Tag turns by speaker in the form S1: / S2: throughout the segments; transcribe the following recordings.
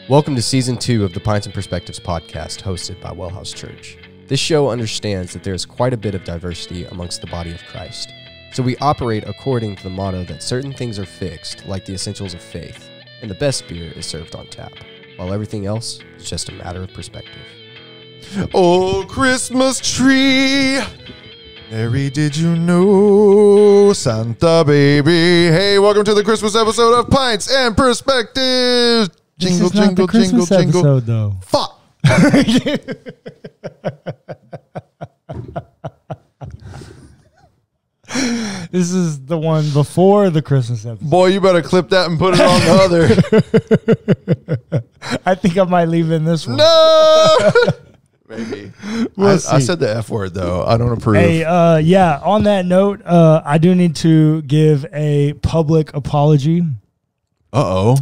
S1: Welcome to Season 2 of the Pints Perspectives Podcast, hosted by WellHouse Church. This show understands that there is quite a bit of diversity amongst the body of Christ. So we operate according to the motto that certain things are fixed, like the essentials of faith, and the best beer is served on tap, while everything else is just a matter of perspective.
S2: Oh, Christmas tree, Mary, did you know Santa baby? Hey, welcome to the Christmas episode of Pints and Perspectives. Jingle,
S3: this is
S2: jingle,
S3: not the
S2: jingle,
S3: Christmas
S2: jingle.
S3: episode, though.
S2: Fuck.
S3: This is the one before the Christmas episode.
S2: Boy, you better clip that and put it on the other.
S3: I think I might leave in this one.
S2: No. Maybe.
S3: We'll
S2: I
S3: see.
S2: said the F word, though. I don't approve.
S3: Hey, yeah, on that note, I do need to give a public apology.
S2: Uh-oh.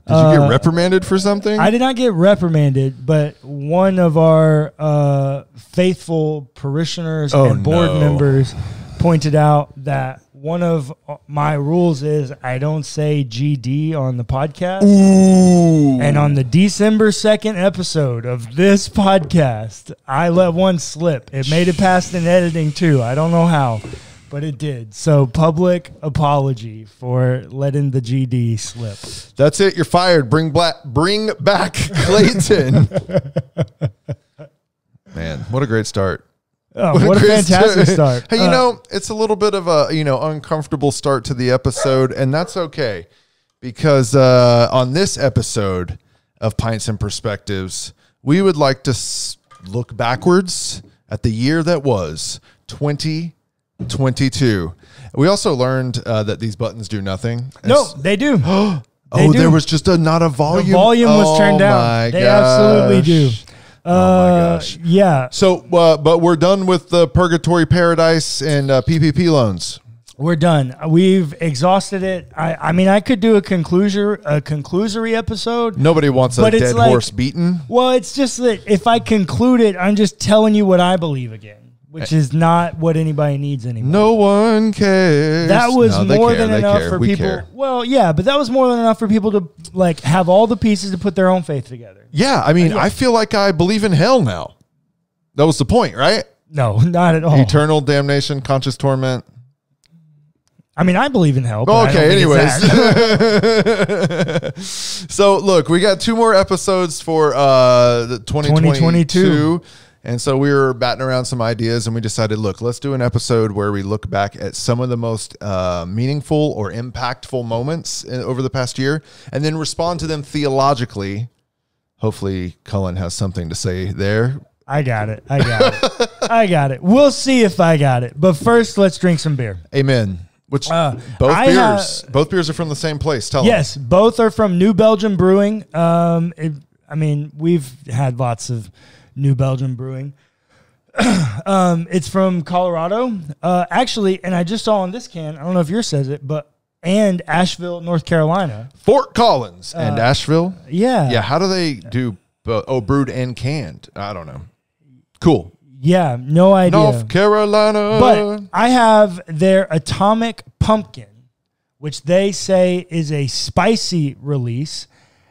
S2: Did you get reprimanded for something?
S3: I did not get reprimanded, but one of our faithful parishioners and board members pointed out that one of my rules is I don't say GD on the podcast.
S2: Ooh.
S3: And on the December 2nd episode of this podcast, I let one slip. It made it past in editing too. I don't know how, but it did. So public apology for letting the GD slip.
S2: That's it. You're fired. Bring back Clayton. Man, what a great start.
S3: Oh, what a fantastic start.
S2: Hey, it's a little bit of a, uncomfortable start to the episode, and that's okay because on this episode of Pints and Perspectives, we would like to look backwards at the year that was 2022. We also learned that these buttons do nothing.
S3: No, they do.
S2: There was just not a volume.
S3: The volume was turned down. They absolutely do.
S2: Oh my gosh.
S3: Yeah.
S2: So, but we're done with the Purgatory Paradise and PPP loans.
S3: We're done. We've exhausted it. I mean, I could do a conclusory episode.
S2: Nobody wants a dead horse beaten.
S3: Well, it's just that if I conclude it, I'm just telling you what I believe again, which is not what anybody needs anymore.
S2: No one cares.
S3: That was more than enough for
S2: we
S3: people.
S2: Care.
S3: Well, yeah, but that was more than enough for people to have all the pieces to put their own faith together.
S2: Yeah, I mean, I feel like I believe in hell now. That was the point, right?
S3: No, not at all.
S2: Eternal damnation, conscious torment.
S3: I mean, I believe in hell. But
S2: Okay,
S3: I don't think
S2: anyways. So, look, we got 2 more episodes for the 2022. And so we were batting around some ideas, and we decided, look, let's do an episode where we look back at some of the most meaningful or impactful moments over the past year, and then respond to them theologically. Hopefully, Cullen has something to say there.
S3: I got it. I got it. We'll see if I got it. But first, let's drink some beer.
S2: Amen. Which both beers are from the same place. Tell
S3: yes,
S2: them.
S3: Both are from New Belgium Brewing. We've had lots of New Belgium Brewing. It's from Colorado. Actually, and I just saw on this can, I don't know if yours says it, and Asheville, North Carolina.
S2: Fort Collins and Asheville?
S3: Yeah.
S2: Yeah, how do they do brewed and canned? I don't know. Cool.
S3: Yeah, no idea.
S2: North Carolina.
S3: But I have their Atomic Pumpkin, which they say is a spicy release,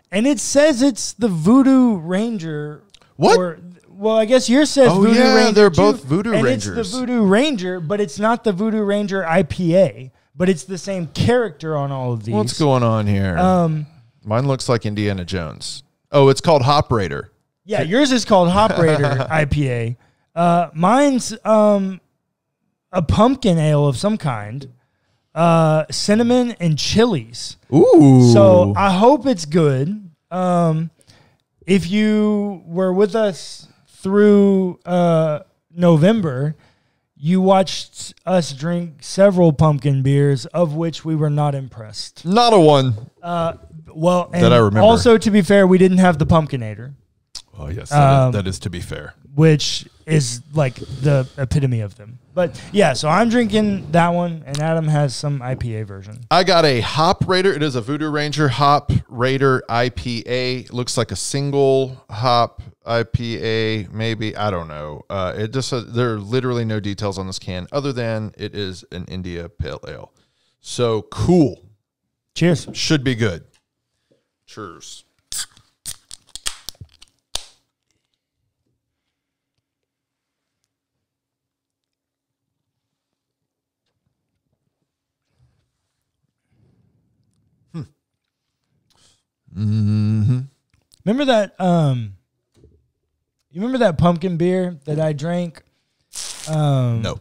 S3: and it says it's the Voodoo Ranger.
S2: What?
S3: Well, I guess yours says Voodoo Ranger.
S2: They're
S3: too,
S2: both Voodoo
S3: and
S2: Rangers.
S3: It's the Voodoo Ranger, but it's not the Voodoo Ranger IPA, but it's the same character on all of these.
S2: What's going on here? Mine looks like Indiana Jones. Oh, it's called Hop Raider.
S3: Yeah, yours is called Hop Raider IPA. Mine's a pumpkin ale of some kind, cinnamon and chilies.
S2: Ooh.
S3: So I hope it's good. If you were with us through November, you watched us drink several pumpkin beers, of which we were not impressed.
S2: Not a one.
S3: Well, and
S2: that I remember.
S3: Also, to be fair, we didn't have the Pumpkinator.
S2: Oh, yes, that is to be fair.
S3: Which is like the epitome of them. But yeah, so I'm drinking that one, and Adam has some IPA version.
S2: I got a Hop Raider. It is a Voodoo Ranger Hop Raider IPA. It looks like a single hop IPA, maybe. I don't know. It just there are literally no details on this can other than it is an India Pale Ale. So cool.
S3: Cheers.
S2: Should be good. Cheers. Mm-hmm.
S3: Remember that? You remember that pumpkin beer that I drank?
S2: No.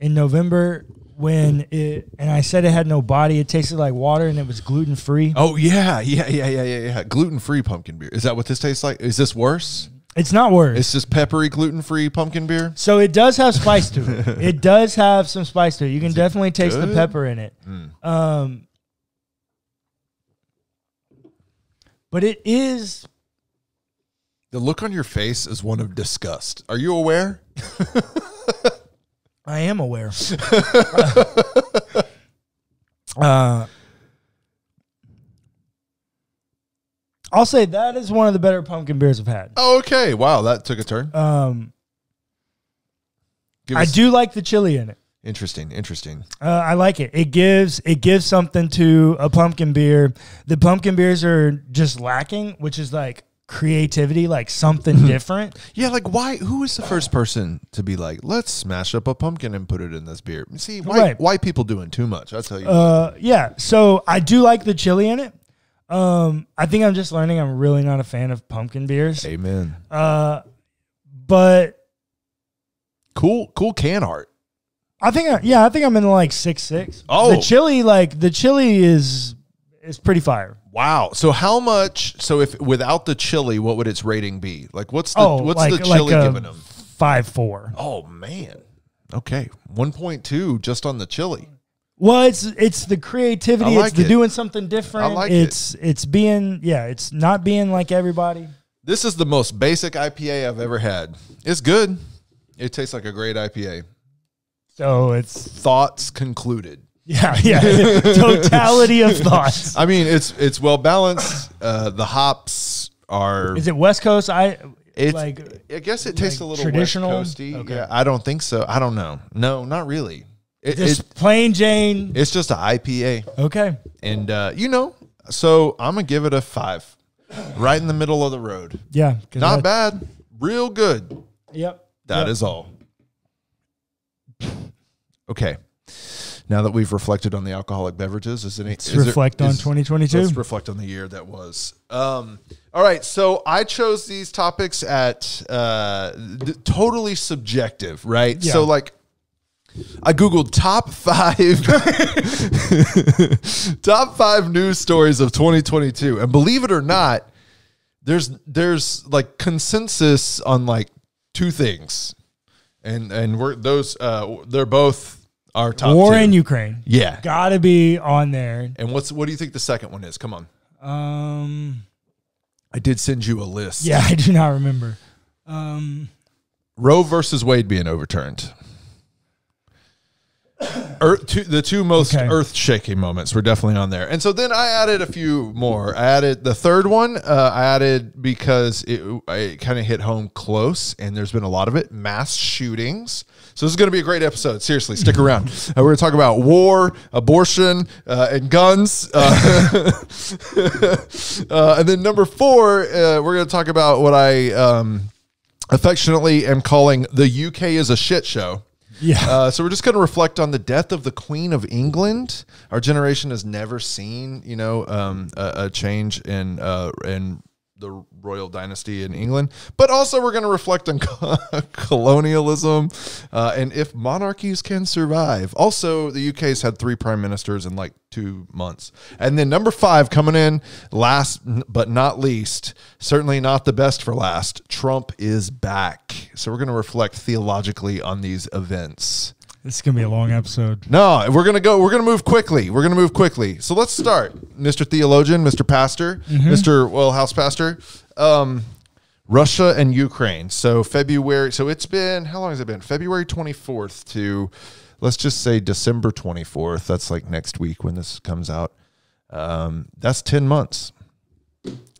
S3: In November when and I said it had no body. It tasted like water and it was gluten free.
S2: Oh yeah. Gluten free pumpkin beer. Is that what this tastes like? Is this worse?
S3: It's not worse.
S2: It's just peppery gluten free pumpkin beer.
S3: So it does have spice to it. It does have some spice to it. You can definitely taste the pepper in it. But it is.
S2: The look on your face is one of disgust. Are you aware?
S3: I am aware. I'll say that is one of the better pumpkin beers I've had.
S2: Oh, okay. Wow, that took a turn.
S3: I do like the chili in it.
S2: Interesting.
S3: I like it. It gives something to a pumpkin beer. The pumpkin beers are just lacking, which is like creativity, like something different.
S2: Yeah, like why? Who was the first person to be like, let's smash up a pumpkin and put it in this beer? See, white people doing too much. I'll tell you.
S3: Yeah. So I do like the chili in it. I think I'm just learning. I'm really not a fan of pumpkin beers.
S2: Amen.
S3: But
S2: cool can art.
S3: I think I'm in like 6.6.
S2: Oh,
S3: the chili is pretty fire.
S2: Wow. So how much? So if without the chili, what would its rating be? Like what's the chili giving them?
S3: 5.4.
S2: Oh man. Okay, 1.2 just on the chili.
S3: Well, it's the creativity.
S2: Like
S3: it's the doing something different.
S2: I like
S3: it's being it's not being like everybody.
S2: This is the most basic IPA I've ever had. It's good. It tastes like a great IPA.
S3: So it's
S2: thoughts concluded.
S3: Yeah. Totality of thoughts.
S2: I mean, it's well balanced. The hops are.
S3: Is it West Coast?
S2: I guess it tastes a little
S3: traditional.
S2: West Coasty.
S3: Okay.
S2: Yeah, I don't think so. I don't know. No, not really.
S3: Just plain Jane.
S2: It's just an IPA.
S3: Okay.
S2: And so I'm gonna give it a 5, right in the middle of the road.
S3: Yeah,
S2: not bad. Real good.
S3: Yep.
S2: That is all. Okay. Now that we've reflected on the alcoholic beverages, let's
S3: reflect on 2022.
S2: Let's reflect on the year that was. All right, so I chose these topics at totally subjective, right?
S3: Yeah.
S2: So like, I Googled top 5 news stories of 2022, and believe it or not, there's like consensus on like 2 things, and they're both our top
S3: War
S2: 2.
S3: in Ukraine.
S2: Yeah.
S3: Gotta be on there.
S2: And what do you think the second one is? Come on. I did send you a list.
S3: Yeah, I do not remember.
S2: Roe versus Wade being overturned. The 2 most earth-shaking moments were definitely on there. And so then I added a few more. I added the third one. I added because it kind of hit home close, and there's been a lot of it. Mass shootings. So this is going to be a great episode. Seriously, stick around. We're going to talk about war, abortion, and guns. And then number 4, we're going to talk about what I affectionately am calling the UK is a shit show.
S3: Yeah.
S2: So we're just going to reflect on the death of the Queen of England. Our generation has never seen, a change in the royal dynasty in England. But also we're going to reflect on colonialism and if monarchies can survive. Also, the UK's had 3 prime ministers in like 2 months. And then number 5 coming in last but not least, certainly not the best for last, Trump is back. So we're going to reflect theologically on these events.
S3: This is going to be a long episode.
S2: No, we're going to move quickly. So let's start. Mr. Theologian, Mr. Pastor, Mr. WellHouse Pastor, Russia and Ukraine. So February, it's been, how long has it been? February 24th to, let's just say December 24th. That's like next week when this comes out. That's 10 months.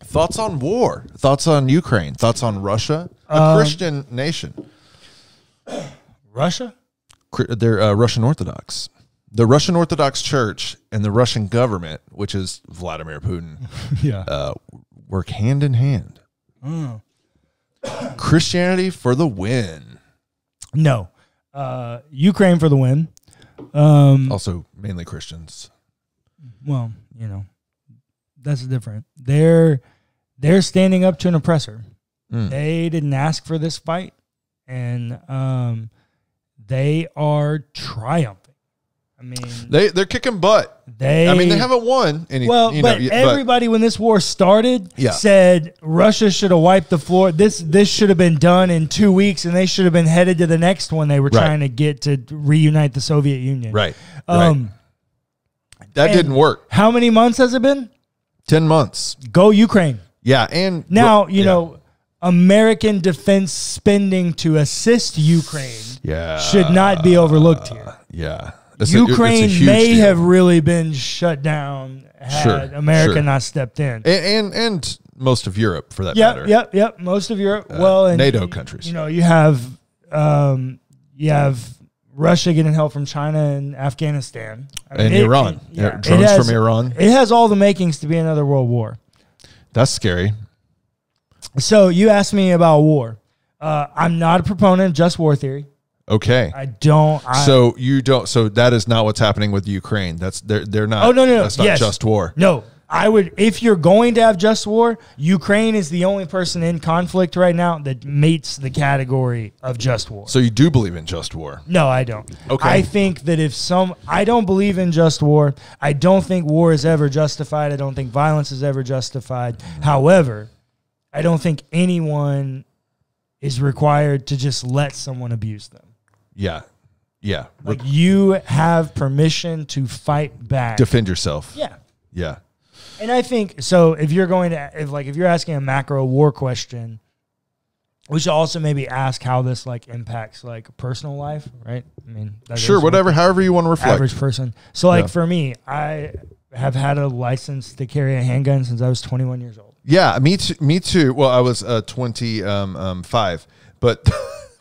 S2: Thoughts on war? Thoughts on Ukraine? Thoughts on Russia? A Christian nation.
S3: Russia?
S2: They're Russian Orthodox. The Russian Orthodox Church and the Russian government, which is Vladimir Putin, work hand in hand. Christianity for the win.
S3: No. Ukraine for the win.
S2: Also, mainly Christians.
S3: Well, that's different. They're standing up to an oppressor. They didn't ask for this fight, and they are triumphing. I mean,
S2: they're kicking butt. They haven't won any.
S3: Well, but everybody when this war started said Russia should have wiped the floor. This should have been done in 2 weeks, and they should have been headed to the next one. They were trying to get to reunite the Soviet Union.
S2: Right. That didn't work.
S3: How many months has it been?
S2: 10 months.
S3: Go Ukraine.
S2: Yeah, and
S3: now you know American defense spending to assist Ukraine. Should not be overlooked here.
S2: Yeah.
S3: Ukraine may have really been shut down had America not stepped in.
S2: And most of Europe, for that matter.
S3: Yep. Most of Europe. And
S2: NATO countries.
S3: You know, you have Russia getting help from China and Afghanistan.
S2: And Iran. Drones from Iran.
S3: It has all the makings to be another world war.
S2: That's scary.
S3: So you asked me about war. I'm not a proponent of just war theory.
S2: Okay. So you don't. So that is not what's happening with Ukraine. They're not.
S3: Oh no.
S2: That's not just war.
S3: No, I would. If you're going to have just war, Ukraine is the only person in conflict right now that meets the category of just war.
S2: So you do believe in just war?
S3: No, I don't.
S2: Okay.
S3: I think that I don't believe in just war. I don't think war is ever justified. I don't think violence is ever justified. However, I don't think anyone is required to just let someone abuse them.
S2: Yeah.
S3: Like you have permission to fight back.
S2: Defend yourself.
S3: Yeah. And I think, so if you're asking a macro war question, we should also maybe ask how this like impacts like personal life, right? I mean,
S2: however you want to reflect.
S3: Average person. So like for me, I have had a license to carry a handgun since I was 21 years old.
S2: Yeah, me too. Well, I was 25, but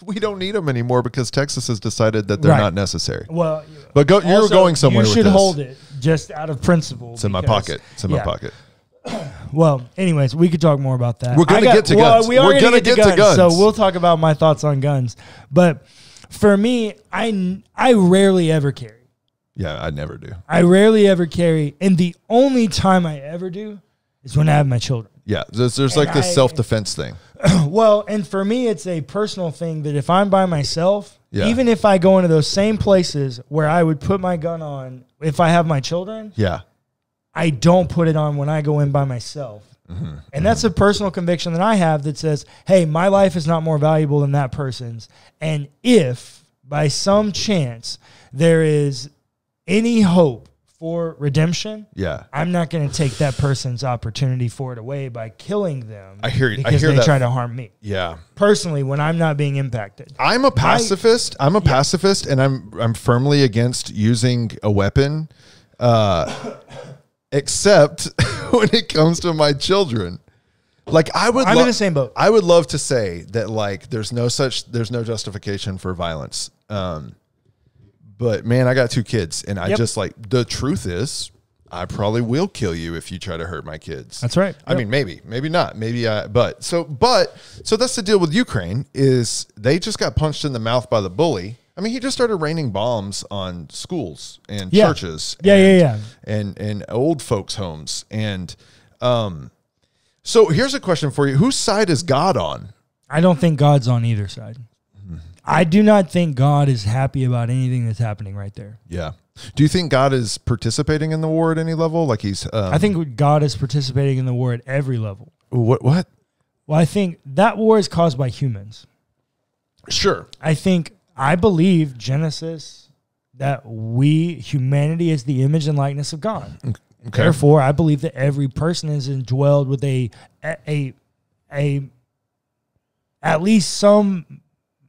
S2: we don't need them anymore because Texas has decided that they're not necessary.
S3: Well,
S2: but you're going somewhere with this.
S3: You should hold it just out of principle.
S2: It's in my pocket. My pocket.
S3: Well, anyways, we could talk more about that.
S2: We're going to get to guns.
S3: We're going to get to guns. So we'll talk about my thoughts on guns. But for me, I rarely ever carry.
S2: Yeah, I never do.
S3: I rarely ever carry. And the only time I ever do is when I have my children.
S2: Yeah, there's like this self-defense thing.
S3: Well, and for me, it's a personal thing that if I'm by myself, even if I go into those same places where I would put my gun on if I have my children, I don't put it on when I go in by myself. And that's a personal conviction that I have that says, hey, my life is not more valuable than that person's. And if by some chance there is any hope for redemption, I'm not going to take that person's opportunity for it away by killing them.
S2: I hear you.
S3: Because they try to harm me.
S2: Yeah.
S3: Personally, when I'm not being impacted.
S2: I'm a pacifist. Pacifist, and I'm firmly against using a weapon, except when it comes to my children. Like I'm
S3: in the same boat.
S2: I would love to say that like there's no justification for violence. But man, I got 2 kids, and I just like, the truth is I probably will kill you if you try to hurt my kids.
S3: That's right.
S2: I mean, maybe not. But so that's the deal with Ukraine is they just got punched in the mouth by the bully. I mean, he just started raining bombs on schools and churches. And old folks' homes. And so here's a question for you. Whose side is God on?
S3: I don't think God's on either side. I do not think God is happy about anything that's happening right there.
S2: Yeah. Do you think God is participating in the war at any level? Like he's...
S3: I think God is participating in the war at every level.
S2: What? Well,
S3: I think that war is caused by humans.
S2: Sure.
S3: I believe Genesis, that humanity is the image and likeness of God. Okay. Therefore, I believe that every person is indwelled with a at least some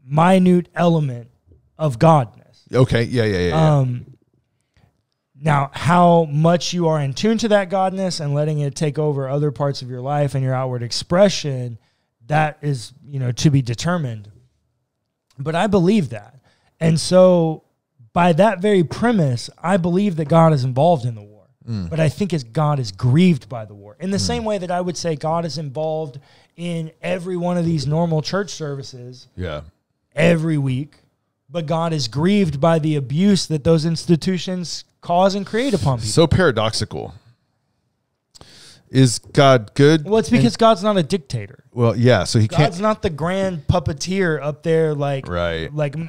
S3: minute element of godness.
S2: Okay. Yeah.
S3: Now, how much you are in tune to that godness and letting it take over other parts of your life and your outward expression, that is, to be determined. But I believe that. And so by that very premise, I believe that God is involved in the war. But I think God is grieved by the war. In the same way that I would say God is involved in every one of these normal church services.
S2: Yeah.
S3: Every week, but God is grieved by the abuse that those institutions cause and create upon people.
S2: So paradoxical. Is God good?
S3: Well, it's because God's not a dictator.
S2: Well, yeah, so he
S3: God's not the grand puppeteer up there, like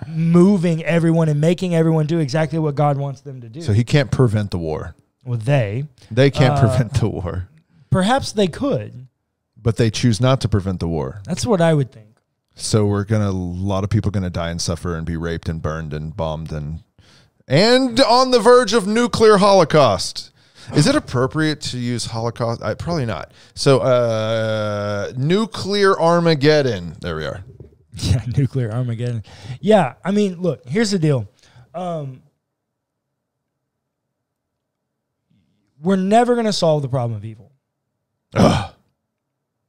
S3: moving everyone and making everyone do exactly what God wants them to do.
S2: So he can't prevent the war.
S3: Well, they
S2: can't prevent the war.
S3: Perhaps they could,
S2: but they choose not to prevent the war.
S3: That's what I would think.
S2: So a lot of people are gonna die and suffer and be raped and burned and bombed and on the verge of nuclear holocaust. Is it appropriate to use Holocaust? Probably not. So, nuclear Armageddon. There we are.
S3: Yeah, nuclear Armageddon. Yeah, I mean, look, here's the deal. We're never going to solve the problem of evil.
S2: Ugh.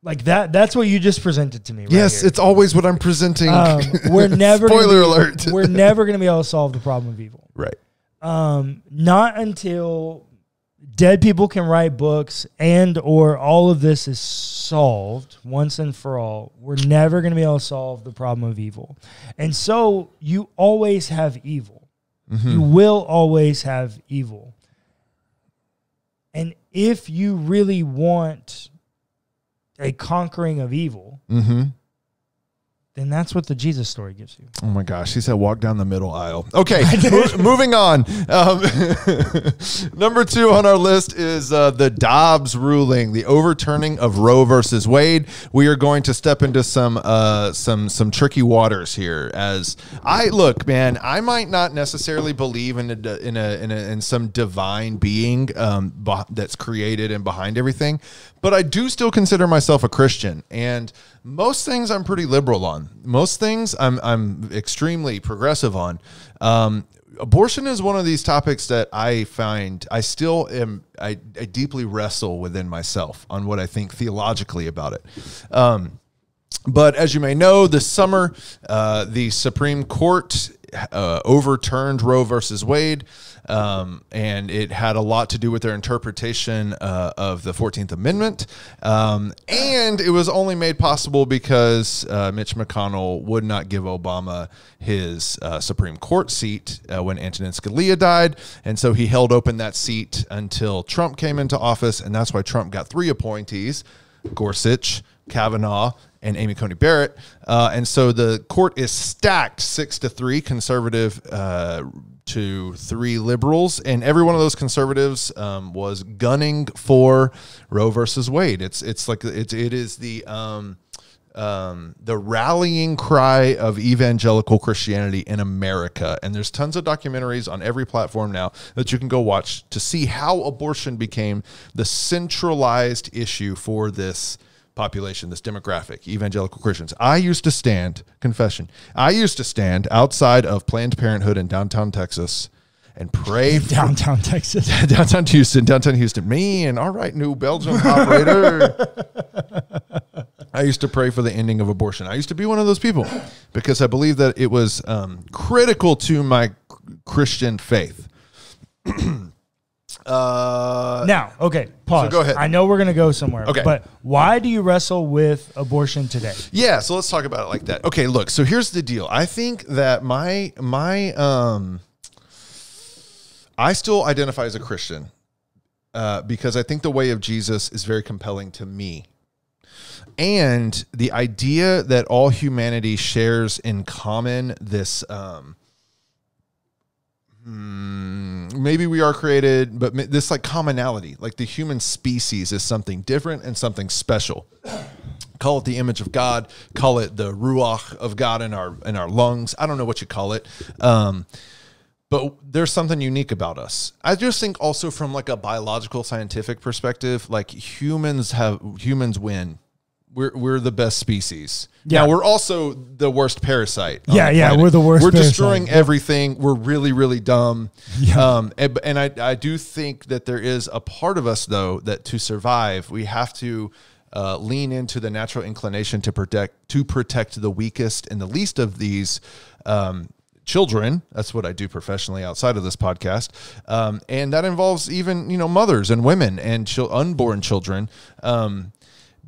S3: Like that's what you just presented to me. Right
S2: yes,
S3: here.
S2: It's always what I'm presenting.
S3: We're never
S2: Spoiler alert.
S3: We're never going to be able to solve the problem of evil.
S2: Right.
S3: Not until dead people can write books or all of this is solved once and for all. We're never going to be able to solve the problem of evil. And so you always have evil. Mm-hmm. You will always have evil. And if you really want a conquering of evil, then that's what the Jesus story gives you.
S2: Oh my gosh, he said walk down the middle aisle. Okay, moving on. Number 2 on our list is the Dobbs ruling, the overturning of Roe versus Wade. We are going to step into some tricky waters here. As I look, man, I might not necessarily believe in some divine being that's created and behind everything, but I do still consider myself a Christian, and most things I'm pretty liberal on. Most things I'm extremely progressive on. Abortion is one of these topics that I find I deeply wrestle within myself on what I think theologically about it. But as you may know, this summer, the Supreme Court overturned Roe versus Wade, and it had a lot to do with their interpretation of the 14th Amendment. And it was only made possible because Mitch McConnell would not give Obama his Supreme Court seat when Antonin Scalia died. And so he held open that seat until Trump came into office, and that's why Trump got 3 appointees: Gorsuch, Kavanaugh, and Amy Coney Barrett. And so the court is stacked 6-3 conservative to 3 liberals. And every one of those conservatives was gunning for Roe versus Wade. It is the rallying cry of evangelical Christianity in America. And there's tons of documentaries on every platform now that you can go watch to see how abortion became the centralized issue for this population, this demographic, evangelical Christians. I used to stand outside of Planned Parenthood in downtown Texas and pray for
S3: downtown Texas,
S2: downtown Houston, me and all right, New Belgium operator. I used to pray for the ending of abortion. I used to be one of those people because I believe that it was critical to my Christian faith.
S3: Now, okay, pause.
S2: So go ahead.
S3: I know we're going to go somewhere.
S2: Okay.
S3: But why do you wrestle with abortion today?
S2: Yeah, so let's talk about it like that. Okay, look, so here's the deal. I think that I still identify as a Christian because I think the way of Jesus is very compelling to me. And the idea that all humanity shares in common this maybe we are created, but this like commonality, like the human species is something different and something special. Call it the image of God, call it the ruach of God in our lungs. I don't know what you call it. But there's something unique about us. I just think also from like a biological scientific perspective, like humans win. We're the best species. Yeah. Now, we're also the worst parasite.
S3: Yeah, we're the worst.
S2: We're destroying everything. We're really, really dumb. Yeah. And I do think that there is a part of us, though, that to survive, we have to lean into the natural inclination to protect the weakest and the least of these children. That's what I do professionally outside of this podcast. And that involves even, mothers and women and unborn children.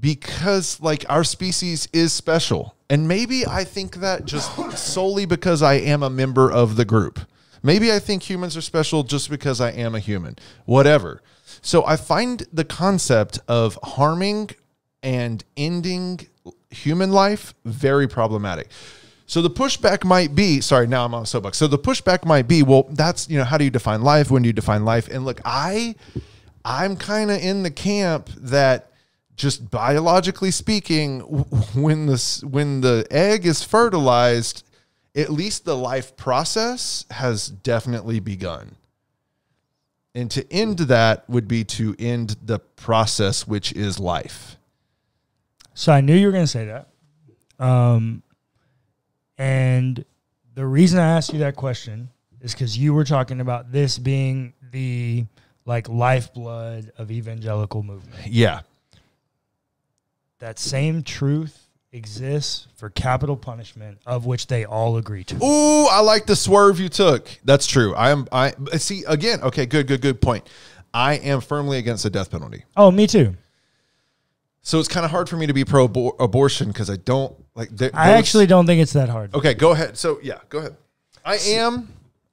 S2: Because like our species is special. And maybe I think that just solely because I am a member of the group. Maybe I think humans are special just because I am a human. Whatever. So I find the concept of harming and ending human life very problematic. So the pushback might be, sorry, now I'm on a soapbox. So the pushback might be, well, that's, how do you define life? When do you define life? And look, I'm kind of in the camp that just biologically speaking, when the egg is fertilized, at least the life process has definitely begun. And to end that would be to end the process, which is life.
S3: So I knew you were going to say that. And the reason I asked you that question is because you were talking about this being the lifeblood of evangelical movement.
S2: Yeah.
S3: That same truth exists for capital punishment, of which they all agree to.
S2: Ooh, I like the swerve you took. That's true. I see again. Okay, good point. I am firmly against the death penalty.
S3: Oh, me too.
S2: So it's kind of hard for me to be pro-abortion because I don't like.
S3: I actually don't think it's that hard.
S2: Okay, go ahead. So yeah, go ahead.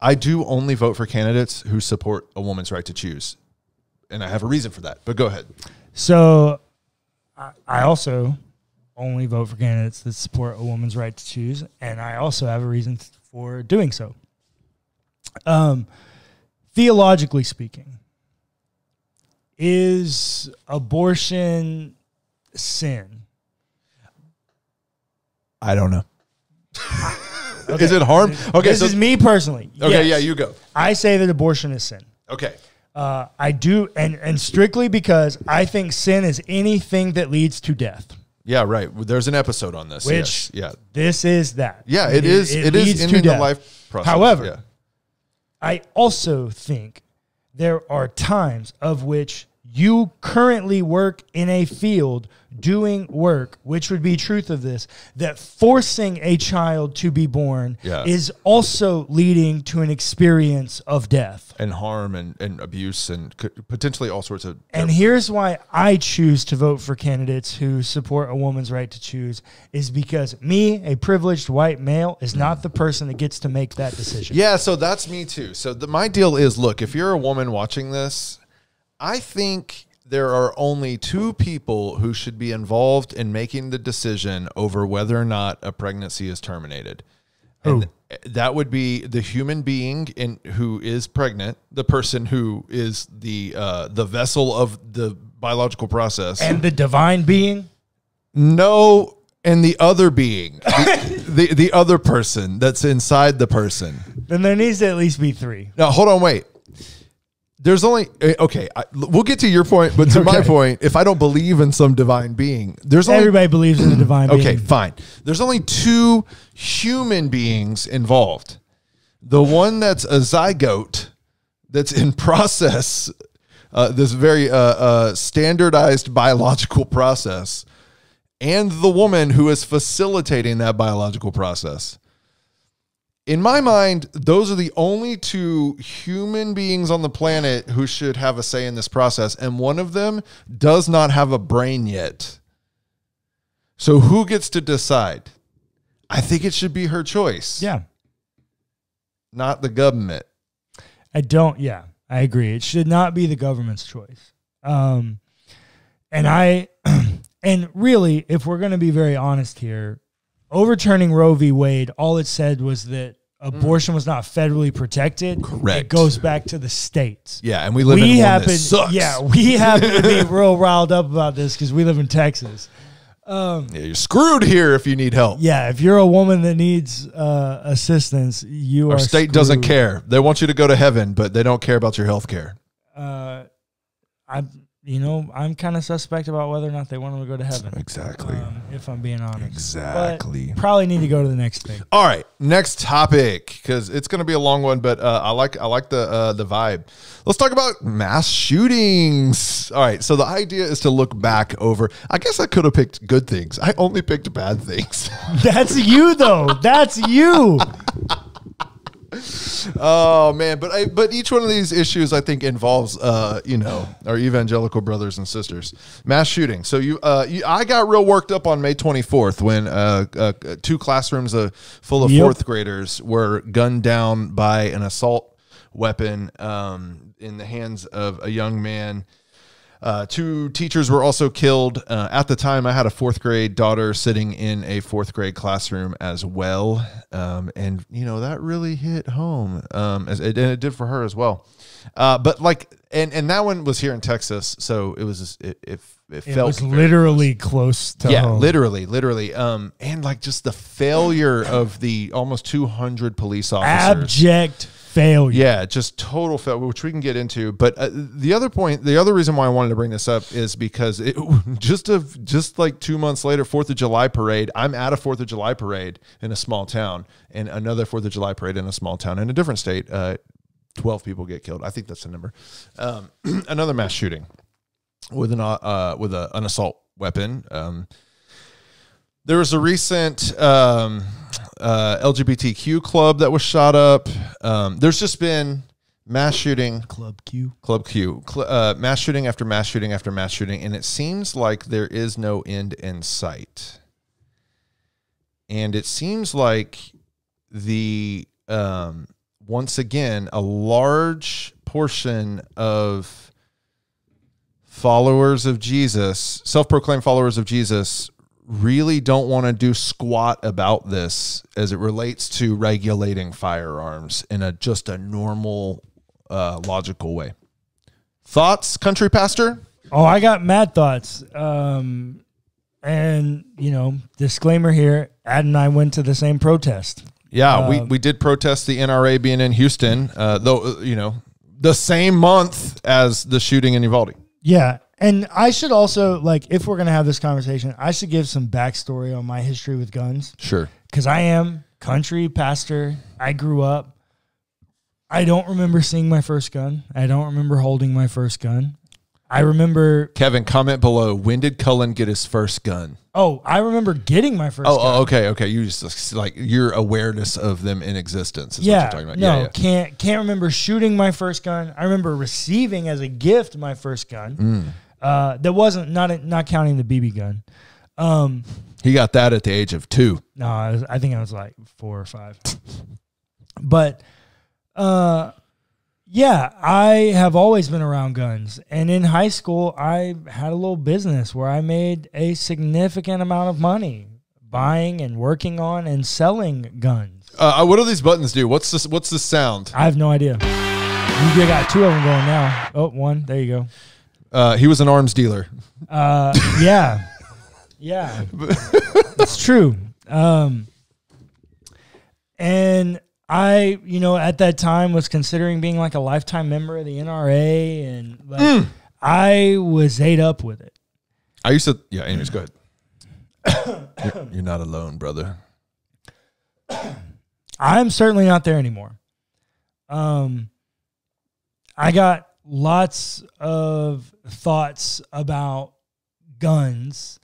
S2: I do only vote for candidates who support a woman's right to choose, and I have a reason for that. But go ahead.
S3: So I also only vote for candidates that support a woman's right to choose, and I also have a reason for doing so. Theologically speaking, is abortion sin?
S2: I don't know. Okay. Is it harm? Okay,
S3: this is me personally.
S2: Okay,
S3: yes.
S2: Yeah, you go.
S3: I say that abortion is sin.
S2: Okay.
S3: I do, and strictly because I think sin is anything that leads to death.
S2: Yeah, right. There's an episode on this.
S3: Which,
S2: yes. Yeah.
S3: This is that.
S2: Yeah, it is ending the life process.
S3: However,
S2: yeah.
S3: I also think there are times of which you currently work in a field doing work, which would be truth of this, that forcing a child to be born is also leading to an experience of death.
S2: And harm and abuse and potentially all sorts of...
S3: And here's why I choose to vote for candidates who support a woman's right to choose is because me, a privileged white male, is not the person that gets to make that decision.
S2: Yeah, so that's me too. So my deal is, look, if you're a woman watching this, I think there are only two people who should be involved in making the decision over whether or not a pregnancy is terminated. And that would be the human being who is pregnant, the person who is the vessel of the biological process.
S3: And the divine being?
S2: No, and the other being, the other person that's inside the person.
S3: Then there needs to at least be three.
S2: Now, hold on, wait. There's only, okay, we'll get to your point, but to my point, if I don't believe in some divine being,
S3: everybody believes in a divine being.
S2: Okay, fine. There's only two human beings involved. The one that's a zygote, that's in process, this very standardized biological process, and the woman who is facilitating that biological process. In my mind, those are the only two human beings on the planet who should have a say in this process, and one of them does not have a brain yet. So who gets to decide? I think it should be her choice.
S3: Yeah.
S2: Not the government.
S3: I agree. It should not be the government's choice. And really, if we're going to be very honest here, overturning Roe v. Wade, all it said was that abortion was not federally protected.
S2: Correct.
S3: It goes back to the states.
S2: Yeah, and we live in one that sucks.
S3: Yeah, we happen to be real riled up about this because we live in Texas.
S2: You're screwed here if you need help.
S3: Yeah, if you're a woman that needs assistance,
S2: Our state
S3: screwed.
S2: doesn't care. They want you to go to heaven, but they don't care about your health care.
S3: I'm kind of suspect about whether or not they want them to go to heaven.
S2: Exactly.
S3: If I'm being honest.
S2: Exactly.
S3: But probably need to go to the next thing.
S2: All right, next topic, because it's going to be a long one, but I like the vibe. Let's talk about mass shootings. All right, so the idea is to look back over. I guess I could have picked good things. I only picked bad things.
S3: That's you, though. That's you.
S2: Oh man, but each one of these issues I think involves our evangelical brothers and sisters. Mass shooting. So I got real worked up on May 24th when 2 classrooms full of fourth graders were gunned down by an assault weapon in the hands of a young man. 2 teachers were also killed. At the time, I had a 4th grade daughter sitting in a 4th grade classroom as well. And that really hit home, and it did for her as well. But and that one was here in Texas. So it felt
S3: literally close to home.
S2: literally. And just the failure of the almost 200 police officers.
S3: Abject failure.
S2: Yeah, just total failure, which we can get into. But the other reason why I wanted to bring this up is because just like 2 months later, 4th of July parade, I'm at a 4th of July parade in a small town, and another 4th of July parade in a small town in a different state. 12 people get killed. I think that's the number. Another mass shooting with an assault weapon. There was a recent LGBTQ club that was shot up. There's just been mass shooting.
S3: Club Q.
S2: Mass shooting after mass shooting after mass shooting. And it seems like there is no end in sight. And it seems like once again, a large portion of followers of Jesus, self-proclaimed followers of Jesus, really don't want to do squat about this as it relates to regulating firearms in just a normal, logical way. Thoughts, country pastor?
S3: Oh, I got mad thoughts. And, disclaimer here, Ad and I went to the same protest.
S2: Yeah, we did protest the NRA being in Houston, though, the same month as the shooting in Uvalde.
S3: Yeah. And I should also, if we're going to have this conversation, I should give some backstory on my history with guns.
S2: Sure.
S3: Because I am country pastor. I grew up. I don't remember seeing my first gun. I don't remember holding my first gun. I remember...
S2: Kevin, comment below. When did Cullen get his first gun?
S3: Oh, I remember getting my first gun.
S2: Oh, okay. You just, your awareness of them in existence is what you're talking about.
S3: No, can't remember shooting my first gun. I remember receiving as a gift my first gun. That wasn't, not counting the BB gun.
S2: He got that at the age of 2.
S3: No, I think I was 4 or 5. But, yeah, I have always been around guns. And in high school, I had a little business where I made a significant amount of money buying and working on and selling guns.
S2: What do these buttons do? What's the sound?
S3: I have no idea. You got 2 of them going now. Oh, 1. There you go.
S2: He was an arms dealer.
S3: Yeah. It's true. And I, at that time was considering being a lifetime member of the NRA, and I was ate up with it.
S2: I used to, anyways, go ahead. You're not alone, brother.
S3: I'm certainly not there anymore. I got lots of thoughts about guns,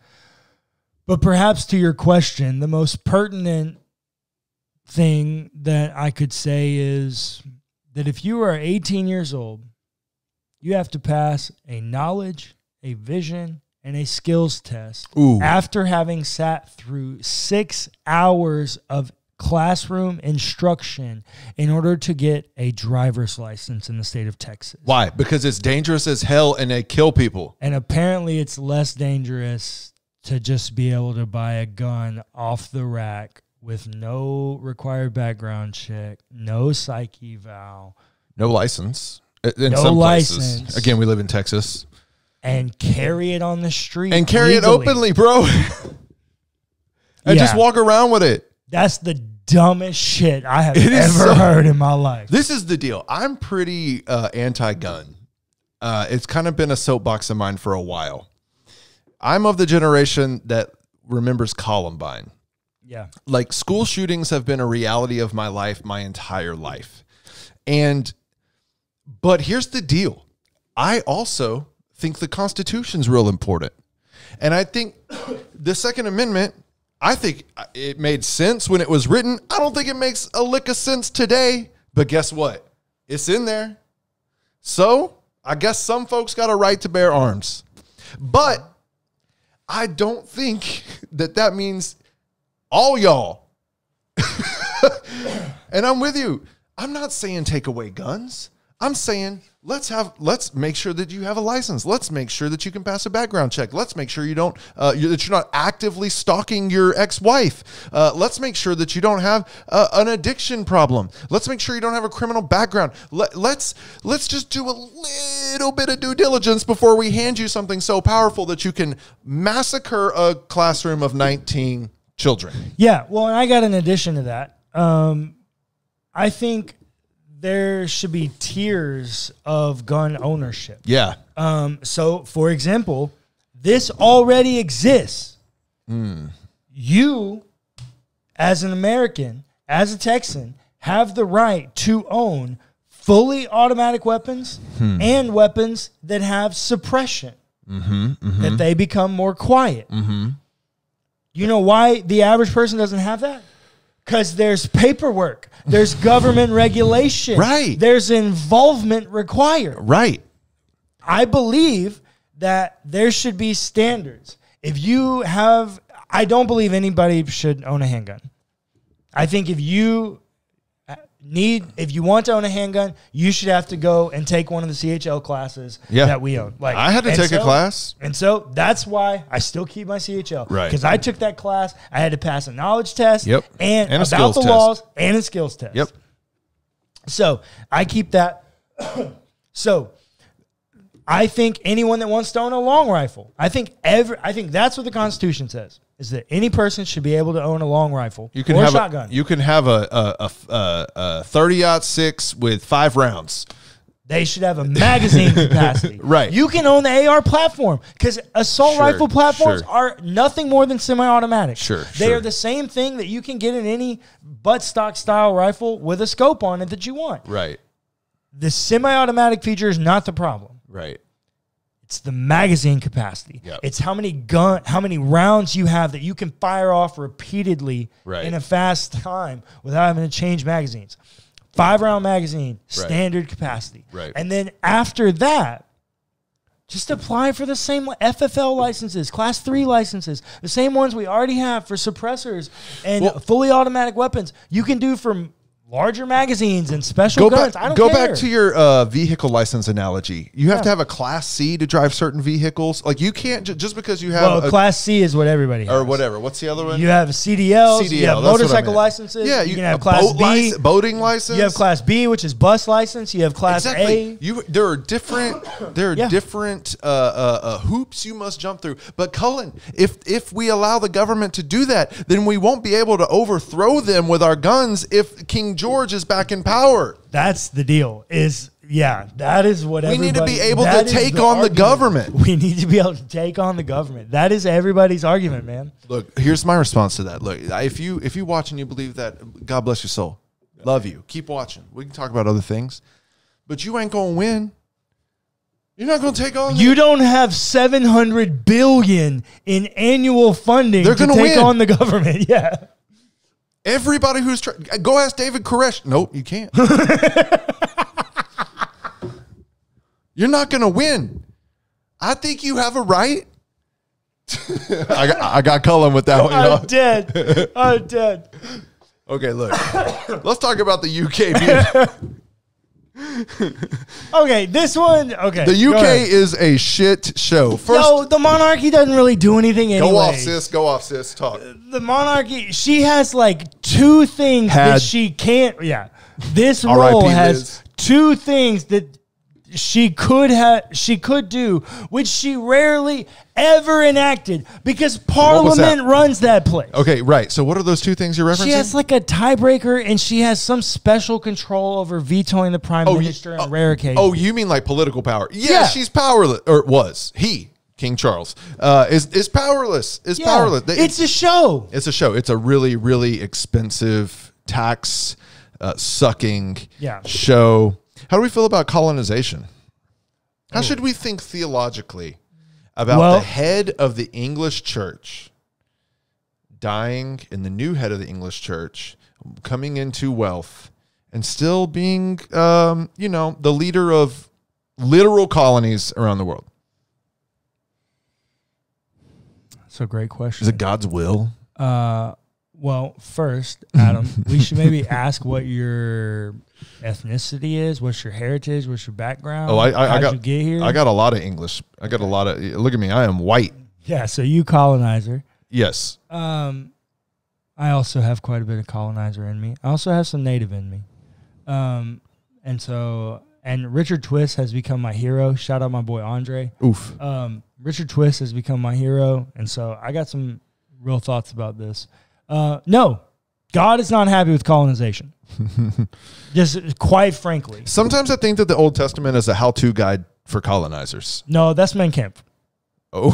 S3: but perhaps to your question, the most pertinent thing that I could say is that if you are 18 years old, you have to pass a knowledge, a vision, and a skills test after having sat through 6 hours of classroom instruction in order to get a driver's license in the state of Texas.
S2: Why? Because it's dangerous as hell and they kill people.
S3: And apparently it's less dangerous to just be able to buy a gun off the rack with no required background check, no psych eval.
S2: No license. In
S3: no
S2: some
S3: license.
S2: Places. Again, we live in Texas.
S3: And carry it on the street.
S2: And carry
S3: legally.
S2: it openly, bro. And just walk around with it.
S3: That's the dumbest shit I have ever heard in my life.
S2: This is the deal. I'm pretty anti-gun. It's kind of been a soapbox of mine for a while. I'm of the generation that remembers Columbine.
S3: Yeah.
S2: School shootings have been a reality of my life my entire life. But here's the deal. I also think the Constitution's real important. And I think the Second Amendment, I think it made sense when it was written. I don't think it makes a lick of sense today But guess what? It's in there. So I guess some folks got a right to bear arms. But I don't think that means all y'all. And I'm with you. I'm not saying take away guns. I'm saying let's make sure that you have a license. Let's make sure that you can pass a background check. Let's make sure that you're not actively stalking your ex-wife. Let's make sure that you don't have an addiction problem. Let's make sure you don't have a criminal background. Let's just do a little bit of due diligence before we hand you something so powerful that you can massacre a classroom of 19 children.
S3: Yeah, well, and I got an addition to that. I think there should be tiers of gun ownership.
S2: Yeah.
S3: So, for example, this already exists. You, as an American, as a Texan, have the right to own fully automatic weapons and weapons that have suppression, that they become more quiet. You know why the average person doesn't have that? Because there's paperwork, there's government regulation,
S2: right?
S3: There's involvement required,
S2: right?
S3: I believe that there should be standards. If you have, I don't believe anybody should own a handgun. I think if you want to own a handgun, you should have to go and take one of the CHL classes that we own.
S2: Like, I had to take a class.
S3: And so that's why I still keep my CHL.
S2: Right.
S3: Because I took that class. I had to pass a knowledge test and
S2: a
S3: about the laws and a skills test.
S2: Yep.
S3: So I keep that. So I think anyone that wants to own a long rifle, I think that's what the Constitution says, is that any person should be able to own a long rifle or a shotgun.
S2: You can have a 30-06 with 5 rounds.
S3: They should have a magazine capacity.
S2: Right.
S3: You can own the AR platform because assault rifle platforms are nothing more than semi-automatic. They are the same thing that you can get in any buttstock style rifle with a scope on it that you want.
S2: Right.
S3: The semi-automatic feature is not the problem.
S2: Right.
S3: It's the magazine capacity.
S2: Yep.
S3: It's how many rounds you have that you can fire off repeatedly in a fast time without having to change magazines. 5-round magazine, standard capacity.
S2: Right.
S3: And then after that, just apply for the same FFL licenses, Class 3 licenses, the same ones we already have for suppressors and fully automatic weapons. You can do for larger magazines and special guns. I don't care.
S2: Go back to your vehicle license analogy. You have to have a Class C to drive certain vehicles. Like you can't just because you have
S3: Class C is what everybody has.
S2: Or whatever. What's the other one?
S3: You have CDLs. You have motorcycle licenses.
S2: Yeah,
S3: you can have Class B.
S2: Boating license.
S3: You have Class B, which is bus license. You have Class A.
S2: There are different hoops you must jump through. But Cullen, if we allow the government to do that, then we won't be able to overthrow them with our guns if King George is back in power.
S3: That's the deal. That is what
S2: we need to be able to take on the government.
S3: We need to be able to take on the government. That is everybody's argument, man.
S2: Look, here's my response to that. Look, if you watch and you believe that, God bless your soul. Love you. Keep watching. We can talk about other things, but you ain't gonna win. You're not going to take on.
S3: You don't have $700 billion in annual funding to take on the government. Yeah.
S2: Everybody who's go ask David Koresh. Nope, you can't. You're not going to win. I think you have a right. I got Cullen with that one.
S3: I'm dead. I'm dead.
S2: Okay, look. Let's talk about the UK.
S3: Okay, this one. Okay,
S2: the UK is a shit show.
S3: First, the monarchy doesn't really do anything anyway.
S2: Go off, sis. Talk.
S3: The monarchy. She has like 2 things that she can't. Yeah, this role has 2 things that she could do, which she rarely ever enacted because Parliament runs that place.
S2: Okay, right. So what are those 2 things you're referencing?
S3: She has like a tiebreaker, and she has some special control over vetoing the prime minister on rare occasions.
S2: Oh, you mean like political power? Yeah, she's powerless, or was he? King Charles is powerless. Powerless.
S3: It's a show.
S2: It's a show. It's a really, really expensive tax sucking show. How do we feel about colonization? How should we think theologically about the head of the English church dying and the new head of the English church coming into wealth and still being, the leader of literal colonies around the world?
S3: That's a great question.
S2: Is it God's will?
S3: Well, first, Adam, we should maybe ask what your ethnicity is, what's your heritage, what's your background.
S2: Oh,
S3: how'd you get here?
S2: I got a lot of English. I got a lot of. Look at me. I am white.
S3: Yeah, so you colonizer.
S2: Yes.
S3: I also have quite a bit of colonizer in me. I also have some native in me. And Richard Twist has become my hero. Shout out my boy Andre.
S2: Oof.
S3: Richard Twist has become my hero, and so I got some real thoughts about this. No, God is not happy with colonization. Just quite frankly.
S2: Sometimes I think that the Old Testament is a how-to guide for colonizers.
S3: No, that's Mein Kampf.
S2: Oh.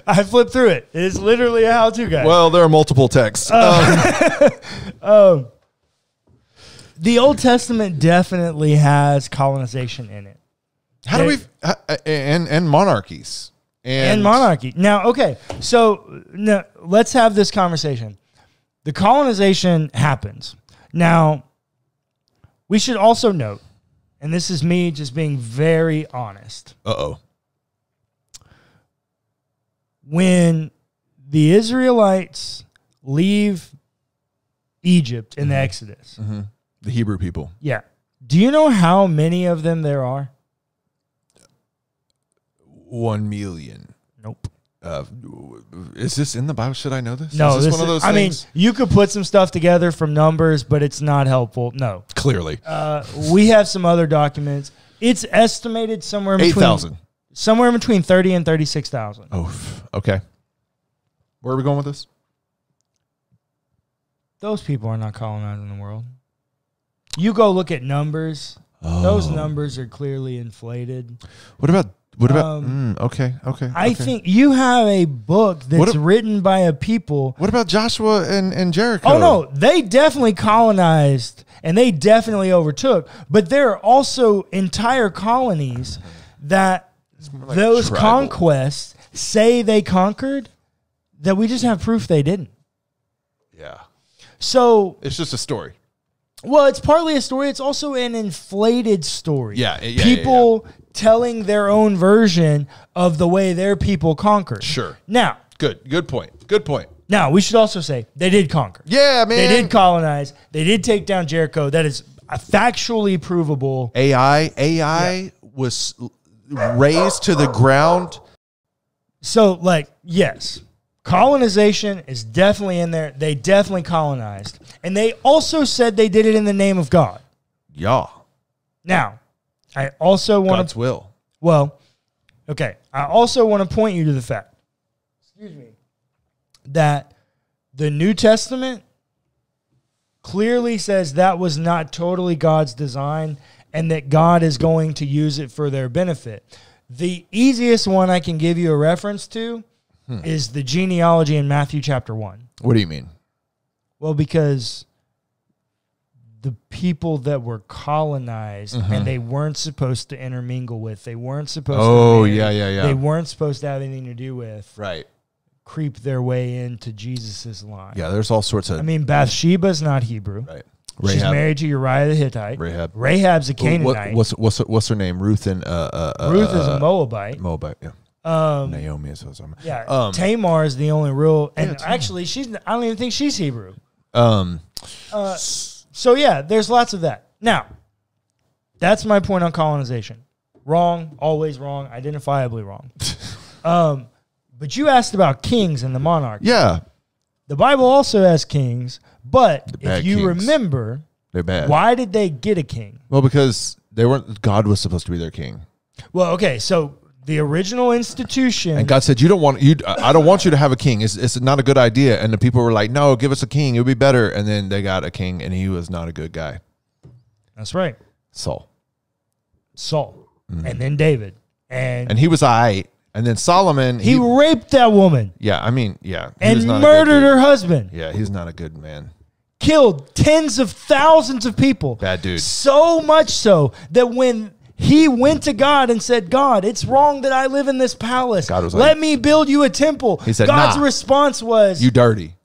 S3: I flipped through it. It is literally a how-to guide.
S2: Well, there are multiple texts.
S3: The Old Testament definitely has colonization in it.
S2: How do we and monarchies
S3: and monarchy? Now, okay, so now let's have this conversation. The colonization happens. Now, we should also note, and this is me just being very honest. When the Israelites leave Egypt in the Exodus,
S2: the Hebrew people.
S3: Yeah. Do you know how many of them there are?
S2: 1 million.
S3: Nope.
S2: Is this in the Bible? Should I know this?
S3: No,
S2: is this one of those things?
S3: I mean, you could put some stuff together from numbers, but it's not helpful. No.
S2: Clearly.
S3: We have some other documents. It's estimated somewhere in between
S2: 8,000.
S3: Somewhere in between 30 and 36,000.
S2: Oh, okay. Where are we going with this?
S3: Those people are not colonizing the world. You go look at numbers. Oh. Those numbers are clearly inflated.
S2: What about okay.
S3: I think you have a book that's written by a people.
S2: What about Joshua and Jericho?
S3: Oh, no. They definitely colonized and they definitely overtook. But there are also entire colonies that like those tribal conquests say they conquered that we just have proof they didn't.
S2: Yeah.
S3: So
S2: it's just a story.
S3: Well, it's partly a story. It's also an inflated story.
S2: Yeah.
S3: People telling their own version of the way their people conquered.
S2: Sure.
S3: Now.
S2: Good point.
S3: Now, we should also say they did conquer.
S2: Yeah, man.
S3: They did colonize. They did take down Jericho. That is factually provable.
S2: AI was raised to the ground.
S3: So, yes. Colonization is definitely in there. They definitely colonized. And they also said they did it in the name of God.
S2: Yeah.
S3: Now, I also want
S2: God's will.
S3: Well, okay. I also want to point you to the fact, that the New Testament clearly says that was not totally God's design and that God is going to use it for their benefit. The easiest one I can give you a reference to is the genealogy in Matthew chapter 1.
S2: What do you mean?
S3: Well, because the people that were colonized and they weren't supposed to intermingle with, they weren't supposed to marry, they weren't supposed to have anything to do with,
S2: right,
S3: creep their way into Jesus's line.
S2: Yeah, there's all sorts of...
S3: I mean, Bathsheba's not Hebrew.
S2: Right.
S3: She's married to Uriah the Hittite. Rahab's a Canaanite.
S2: What's her name? Ruth and...
S3: Ruth is a Moabite.
S2: Yeah. Naomi is what I'm...
S3: Yeah. Tamar is the only real... And actually, I don't even think she's Hebrew. So, yeah, there's lots of that. Now, that's my point on colonization. Wrong, always wrong, identifiably wrong. But you asked about kings and the monarchy.
S2: Yeah.
S3: The Bible also has kings, but if you remember,
S2: they're bad.
S3: Why did they get a king?
S2: Well, because they weren't... God was supposed to be their king.
S3: Well, okay, so the original institution...
S2: And God said, I don't want you to have a king. It's not a good idea. And the people were like, no, give us a king. It would be better. And then they got a king, and he was not a good guy.
S3: That's right.
S2: Saul.
S3: And then David. And
S2: he was all right. And then Solomon...
S3: He raped that woman.
S2: Yeah, I mean, yeah.
S3: And murdered her husband.
S2: Yeah, he's not a good man.
S3: Killed tens of thousands of people.
S2: Bad dude.
S3: So much so that when He went to God and said, God, it's wrong that I live in this palace.
S2: God was like,
S3: let me build you a temple.
S2: He said,
S3: God's
S2: nah,
S3: response was,
S2: you dirty.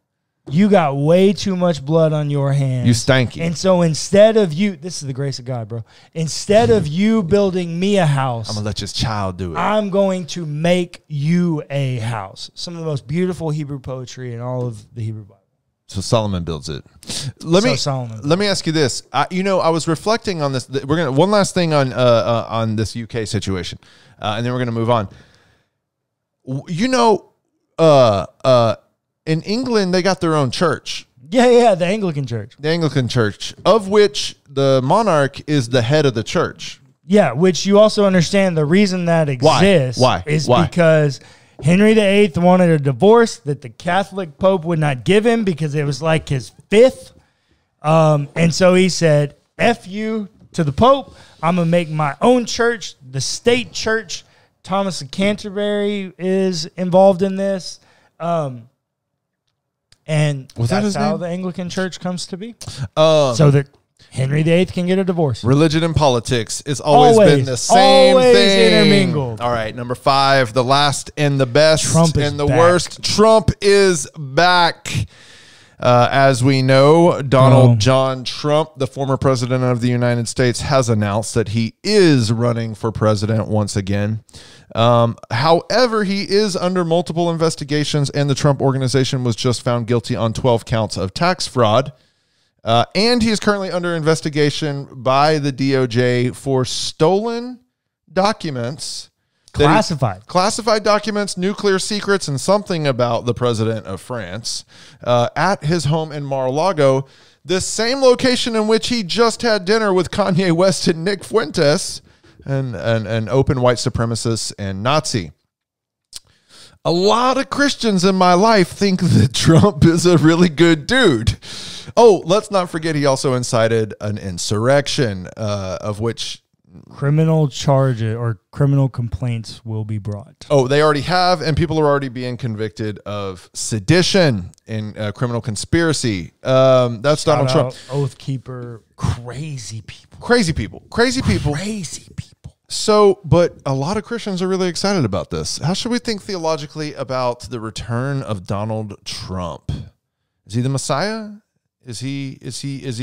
S3: You got way too much blood on your hands.
S2: You stanky.
S3: And so instead of you, this is the grace of God, bro. Instead of you building me a house,
S2: I'm going to let this child do it.
S3: I'm going to make you a house. Some of the most beautiful Hebrew poetry in all of the Hebrew Bible.
S2: So Solomon builds it. Let me ask you this. I was reflecting on this. We're gonna one last thing on this UK situation, and then we're gonna move on. In England, they got their own church.
S3: Yeah, the Anglican Church.
S2: The Anglican Church, of which the monarch is the head of the church.
S3: Yeah, which you also understand the reason that exists.
S2: Why?
S3: Because Henry VIII wanted a divorce that the Catholic Pope would not give him because it was like his fifth. And so he said, F you to the Pope. I'm going to make my own church, the state church. Thomas of Canterbury is involved in this. And that's how the Anglican Church comes to be. So that Henry VIII can get a divorce.
S2: Religion and politics has always been the same thing.
S3: Intermingled.
S2: All right, number 5, the last and the best
S3: Trump is
S2: and the
S3: back.
S2: worst. Trump is back. As we know, Donald John Trump, the former president of the United States, has announced that he is running for president once again. However, he is under multiple investigations, and the Trump Organization was just found guilty on 12 counts of tax fraud. And he is currently under investigation by the DOJ for stolen documents. Classified documents, nuclear secrets, and something about the president of France at his home in Mar-a-Lago, the same location in which he just had dinner with Kanye West and Nick Fuentes, an open white supremacist and Nazi. A lot of Christians in my life think that Trump is a really good dude. Oh, let's not forget he also incited an insurrection, of which
S3: criminal charges or criminal complaints will be brought.
S2: Oh, they already have, and people are already being convicted of sedition and criminal conspiracy. That's Donald Trump.
S3: Oath keeper, crazy people.
S2: So, but a lot of Christians are really excited about this. How should we think theologically about the return of Donald Trump? Is he the Messiah? Is he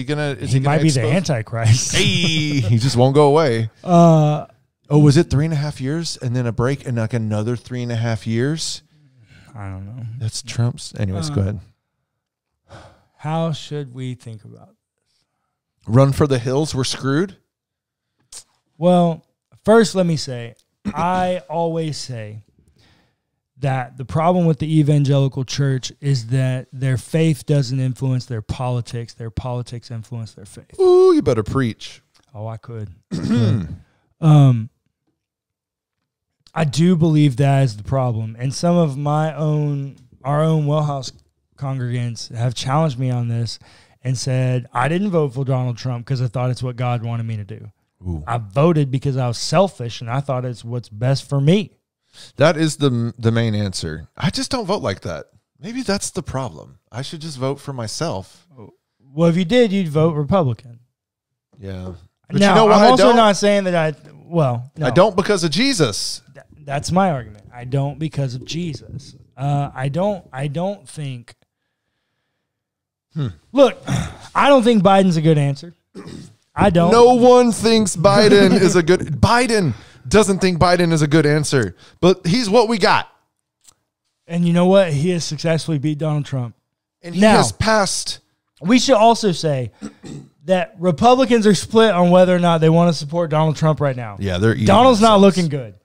S2: gonna
S3: be the Antichrist.
S2: Hey, he just won't go away. Was it 3.5 years and then a break and like another 3.5 years?
S3: I don't know.
S2: That's Trump's. Anyways, go ahead.
S3: How should we think about this?
S2: Run for the hills. We're screwed.
S3: Well, first, let me say, I always say that the problem with the evangelical church is that their faith doesn't influence their politics influence their faith.
S2: Ooh, you better preach.
S3: Oh, I could. I do believe that is the problem. And some of our own WellHouse congregants have challenged me on this and said, I didn't vote for Donald Trump because I thought it's what God wanted me to do.
S2: Ooh.
S3: I voted because I was selfish and I thought it's what's best for me.
S2: That is the main answer. I just don't vote like that. Maybe that's the problem. I should just vote for myself.
S3: Well, if you did, you'd vote Republican.
S2: Yeah. But
S3: now,
S2: you know what?
S3: I'm also not saying that I don't
S2: because of Jesus.
S3: That's my argument. I don't because of Jesus. I don't think. Look, I don't think Biden's a good answer. I don't.
S2: No one thinks Biden is a good. Biden doesn't think Biden is a good answer, but he's what we got.
S3: And you know what? He has successfully beat Donald Trump.
S2: And he has passed.
S3: We should also say that Republicans are split on whether or not they want to support Donald Trump right now.
S2: Yeah, they're eating
S3: Donald's
S2: themselves.
S3: not looking good.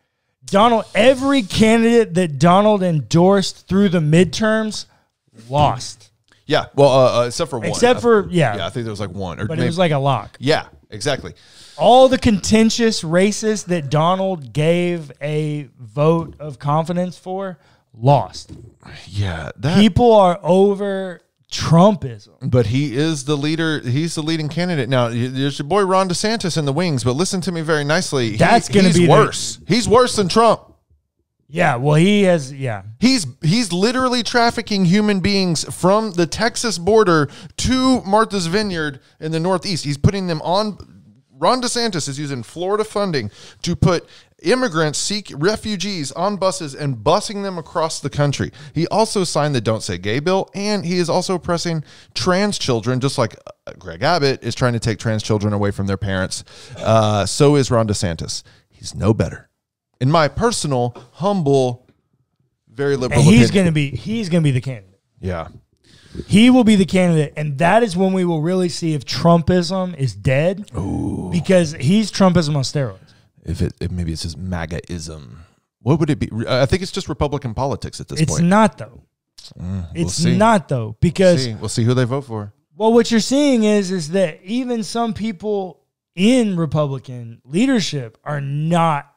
S3: Every candidate that Donald endorsed through the midterms lost.
S2: Yeah, well, except for one.
S3: Yeah,
S2: I think there was like one.
S3: But it was like a lock.
S2: Yeah, exactly.
S3: All the contentious races that Donald gave a vote of confidence for lost.
S2: Yeah.
S3: People are over Trumpism.
S2: But he is the leader. He's the leading candidate. Now, there's your boy Ron DeSantis in the wings, but listen to me very nicely.
S3: That's going to be
S2: worse. He's worse than Trump.
S3: Yeah, well, he has, yeah.
S2: He's literally trafficking human beings from the Texas border to Martha's Vineyard in the Northeast. He's putting them on Ron DeSantis is using Florida funding to put immigrants, refugees on buses and busing them across the country. He also signed the Don't Say Gay bill, and he is also pressing trans children, just like Greg Abbott is trying to take trans children away from their parents. So is Ron DeSantis. He's no better. In my personal, humble, very liberal opinion.
S3: He's going to be the candidate.
S2: Yeah.
S3: He will be the candidate, and that is when we will really see if Trumpism is dead.
S2: Ooh.
S3: Because he's Trumpism on steroids.
S2: If maybe it's just MAGA-ism. What would it be? I think it's just Republican politics at this point.
S3: It's not, though. It's not, though, because
S2: we'll see who they vote for.
S3: Well, what you're seeing is that even some people in Republican leadership are not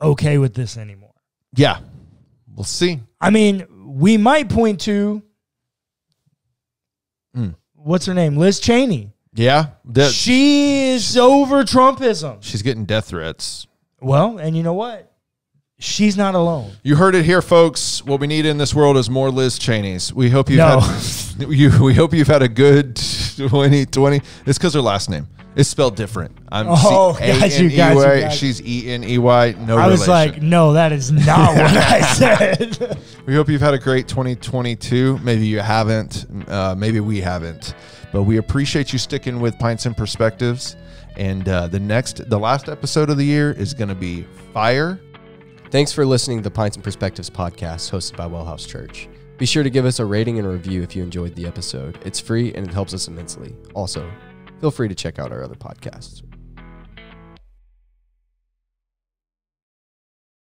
S3: okay with this anymore.
S2: Yeah, we'll see.
S3: I mean, we might point to what's her name, Liz Chaney.
S2: Yeah.
S3: She is over Trumpism.
S2: She's getting death threats.
S3: Well, and you know what? She's not alone.
S2: You heard it here, folks. What we need in this world is more Liz Cheneys. We hope you've we hope you've had a good 2020. It's because her last name is spelled different.
S3: Got you.
S2: She's E-N-E-Y. No relation.
S3: I was like, no, that is not what I said.
S2: We hope you've had a great 2022. Maybe you haven't. Maybe we haven't. But we appreciate you sticking with Pints and Perspectives. And the last episode of the year is going to be fire.
S1: Thanks for listening to the Pints and Perspectives podcast hosted by WellHouse Church. Be sure to give us a rating and a review if you enjoyed the episode. It's free and it helps us immensely. Also, feel free to check out our other podcasts.